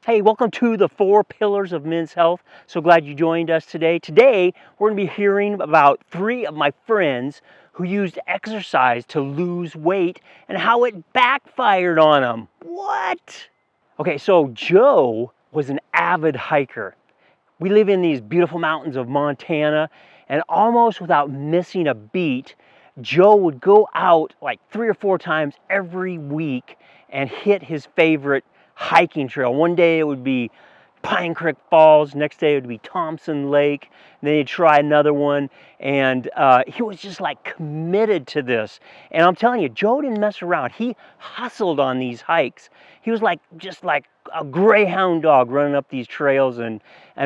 Hey, welcome to the 4 Pillars of Men's Health. So glad you joined us today. Today, we're going to be hearing about 3 of my friends who used exercise to lose weight and how it backfired on them. What? Okay, so Joe was an avid hiker. We live in these beautiful mountains of Montana, and almost without missing a beat, Joe would go out like 3 or 4 times every week and hit his favorite hiking trail. One day it would be Pine Creek Falls, next day it would be Thompson Lake, and then he'd try another one, and he was just like committed to this. And I'm telling you, Joe didn't mess around. He hustled on these hikes. He was just like a greyhound dog running up these trails and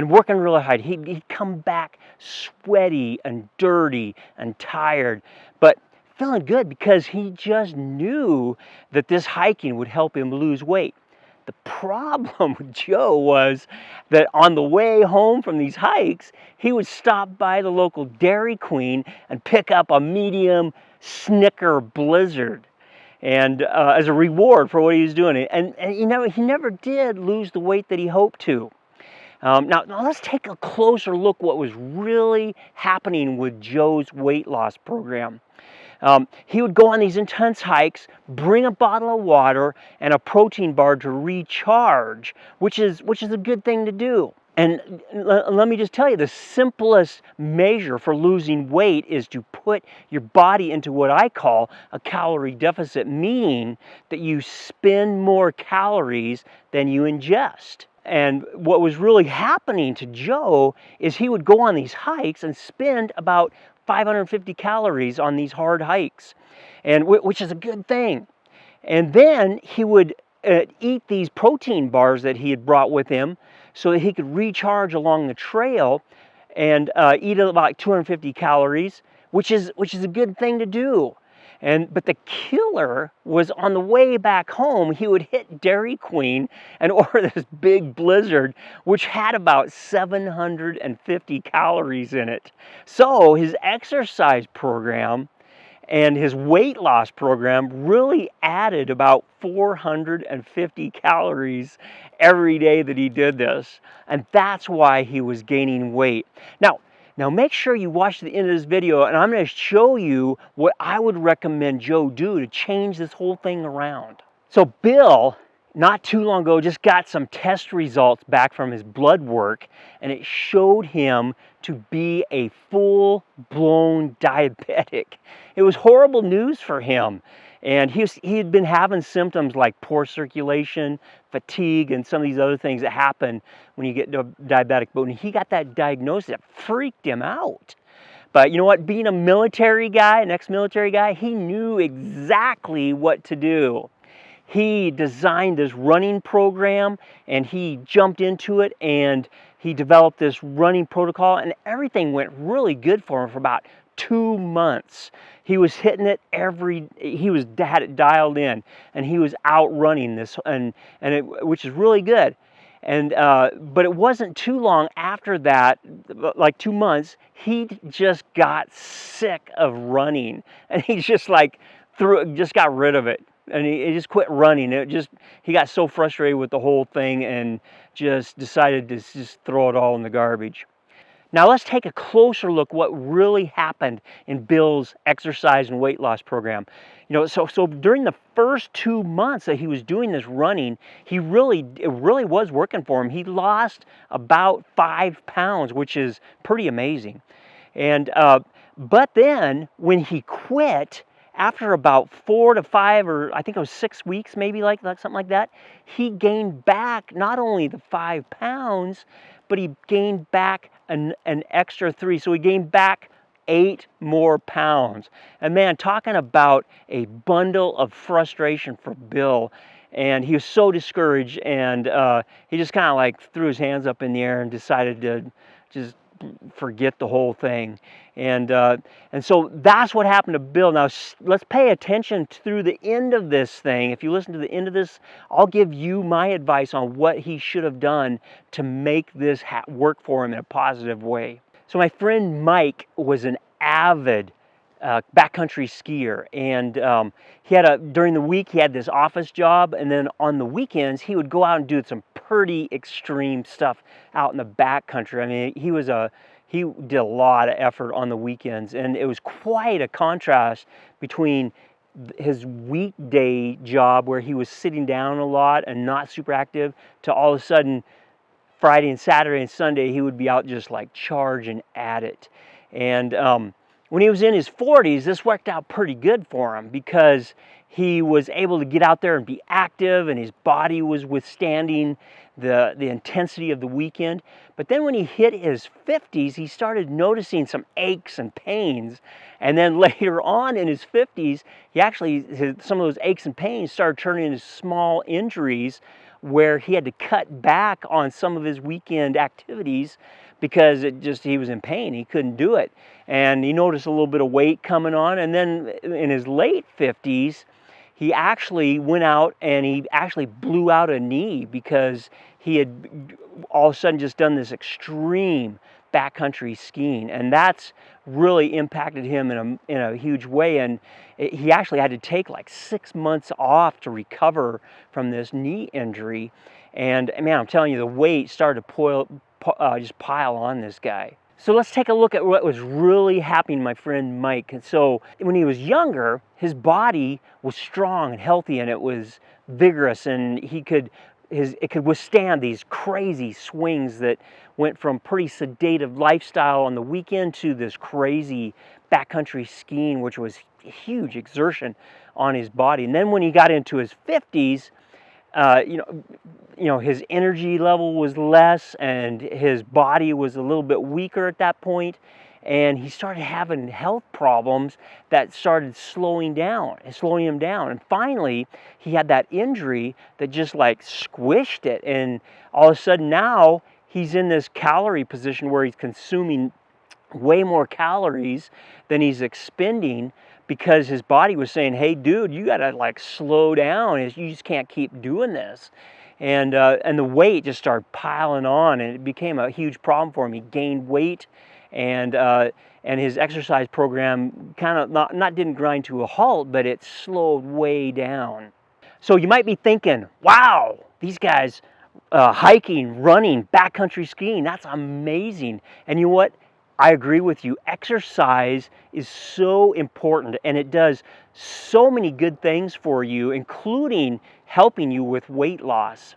working really hard. He'd come back sweaty and dirty and tired, but feeling good because he just knew that this hiking would help him lose weight. The problem with Joe was that on the way home from these hikes, he would stop by the local Dairy Queen and pick up a medium Snicker Blizzard, and as a reward for what he was doing. And he never did lose the weight that he hoped to. Now let's take a closer look what was really happening with Joe's weight loss program. He would go on these intense hikes, bring a bottle of water and a protein bar to recharge, which is a good thing to do. And let me just tell you, the simplest measure for losing weight is to put your body into what I call a calorie deficit, meaning that you spend more calories than you ingest. And what was really happening to Joe is he would go on these hikes and spend about 550 calories on these hard hikes, and which is a good thing. And then he would eat these protein bars that he had brought with him so that he could recharge along the trail and eat about 250 calories, which is a good thing to do. But the killer was on the way back home, he would hit Dairy Queen and order this big Blizzard, which had about 750 calories in it. So his exercise program and his weight loss program really added about 450 calories every day that he did this. And that's why he was gaining weight. Now make sure you watch the end of this video, and I'm going to show you what I would recommend Joe do to change this whole thing around. So Bill, not too long ago, just got some test results back from his blood work, and it showed him to be a full-blown diabetic. It was horrible news for him. And he had been having symptoms like poor circulation, fatigue, and some of these other things that happen when you get diabetic. But when he got that diagnosis, it freaked him out. But you know what? Being a military guy, an ex-military guy, he knew exactly what to do. He designed this running program, and he jumped into it, and he developed this running protocol, and everything went really good for him for about 2 months. He was hitting it had it dialed in, and he was out running this, which is really good. But it wasn't too long after that, like 2 months, he just got sick of running, and he just got rid of it. And he just quit running. He got so frustrated with the whole thing and just decided to just throw it all in the garbage. Now let's take a closer look what really happened in Bill's exercise and weight loss program. So during the first 2 months that he was doing this running, it really was working for him. He lost about 5 pounds, which is pretty amazing. But then when he quit, after about 4 to 5, or I think it was 6 weeks, maybe like something like that, he gained back not only the 5 pounds, but he gained back an extra 3. So he gained back 8 more pounds. And man, talking about a bundle of frustration for Bill. And he was so discouraged, and he just kind of like threw his hands up in the air and decided to just forget the whole thing. And so that's what happened to Bill. Now let's pay attention through the end of this thing. If you listen to the end of this, I'll give you my advice on what he should have done to make this work for him in a positive way. So my friend Mike was an avid backcountry skier, and he had during the week he had this office job, and then on the weekends he would go out and do some pretty extreme stuff out in the backcountry. I mean, he did a lot of effort on the weekends, and it was quite a contrast between his weekday job where he was sitting down a lot and not super active, to all of a sudden Friday and Saturday and Sunday he would be out just like charging at it. And when he was in his 40s, this worked out pretty good for him because he was able to get out there and be active, and his body was withstanding the intensity of the weekend. But then when he hit his 50s, he started noticing some aches and pains. And then later on in his 50s, some of those aches and pains started turning into small injuries where he had to cut back on some of his weekend activities because he was in pain. He couldn't do it. And he noticed a little bit of weight coming on. And then in his late 50s, he actually went out and he actually blew out a knee because he had all of a sudden just done this extreme backcountry skiing. And that's really impacted him in a huge way. And he actually had to take like 6 months off to recover from this knee injury. And man, I'm telling you, the weight started to just pile on this guy. So let's take a look at what was really happening to my friend Mike. And so when he was younger, his body was strong and healthy, and it was vigorous, and it could withstand these crazy swings that went from pretty sedative lifestyle on the weekend to this crazy backcountry skiing, which was a huge exertion on his body. And then when he got into his 50s, his energy level was less, and his body was a little bit weaker at that point, and he started having health problems that started slowing him down. And finally, he had that injury that just like squished it, and all of a sudden now he's in this calorie position where he's consuming way more calories than he's expending, because his body was saying, hey dude, you gotta like slow down, you just can't keep doing this. And the weight just started piling on, and it became a huge problem for him. He gained weight, and his exercise program kind of didn't grind to a halt, but it slowed way down. So you might be thinking, wow, these guys hiking, running, backcountry skiing, that's amazing. And you know what? I agree with you. Exercise is so important, and it does so many good things for you, including helping you with weight loss.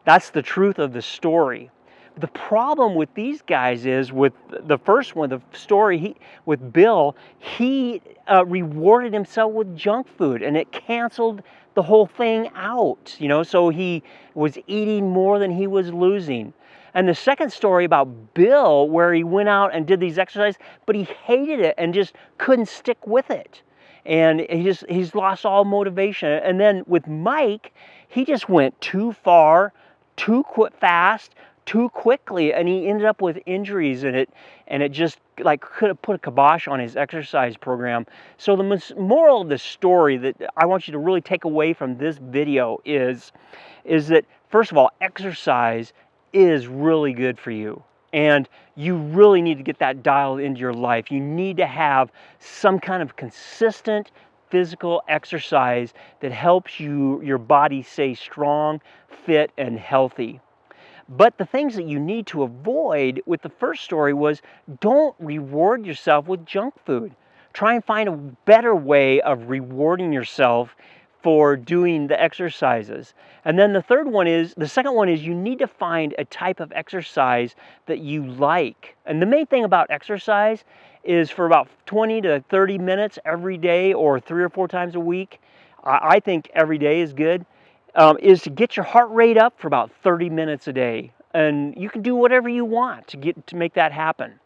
That's the truth of the story. The problem with these guys is, with the first one, the story with Bill, he rewarded himself with junk food, and it canceled the whole thing out. So he was eating more than he was losing. And the second story about Bill, where he went out and did these exercises, but he hated it and just couldn't stick with it. And he's lost all motivation. And then with Mike, he just went too far, too fast, too quickly, and he ended up with injuries in it, and it just like could have put a kibosh on his exercise program. So the moral of the story that I want you to really take away from this video is that, first of all, exercise is really good for you, and you really need to get that dialed into your life. You need to have some kind of consistent physical exercise that helps your body stay strong, fit, and healthy. But the things that you need to avoid with the first story was, don't reward yourself with junk food. Try and find a better way of rewarding yourself for doing the exercises. And then the second one is you need to find a type of exercise that you like. And the main thing about exercise is, for about 20 to 30 minutes every day, or 3 or 4 times a week, I think every day is good, is to get your heart rate up for about 30 minutes a day. And you can do whatever you want to make that happen.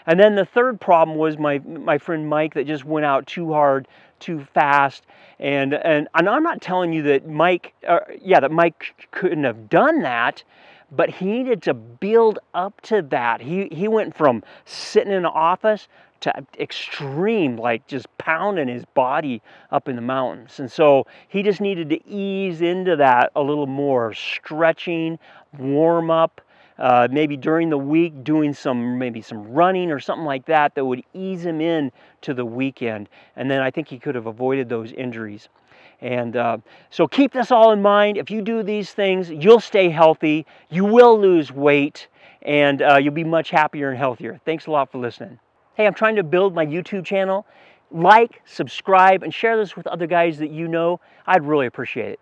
And then the third problem was my friend Mike, that just went out too hard, too fast. And I'm not telling you that Mike couldn't have done that, but he needed to build up to that. He went from sitting in an office to extreme, like just pounding his body up in the mountains. And so he just needed to ease into that a little more, stretching, warm up, maybe during the week doing maybe some running or something like that that would ease him in to the weekend. And then I think he could have avoided those injuries. And so keep this all in mind. If you do these things, you'll stay healthy, you will lose weight, and you'll be much happier and healthier. Thanks a lot for listening. Hey, I'm trying to build my YouTube channel. Like, subscribe, and share this with other guys that you know. I'd really appreciate it.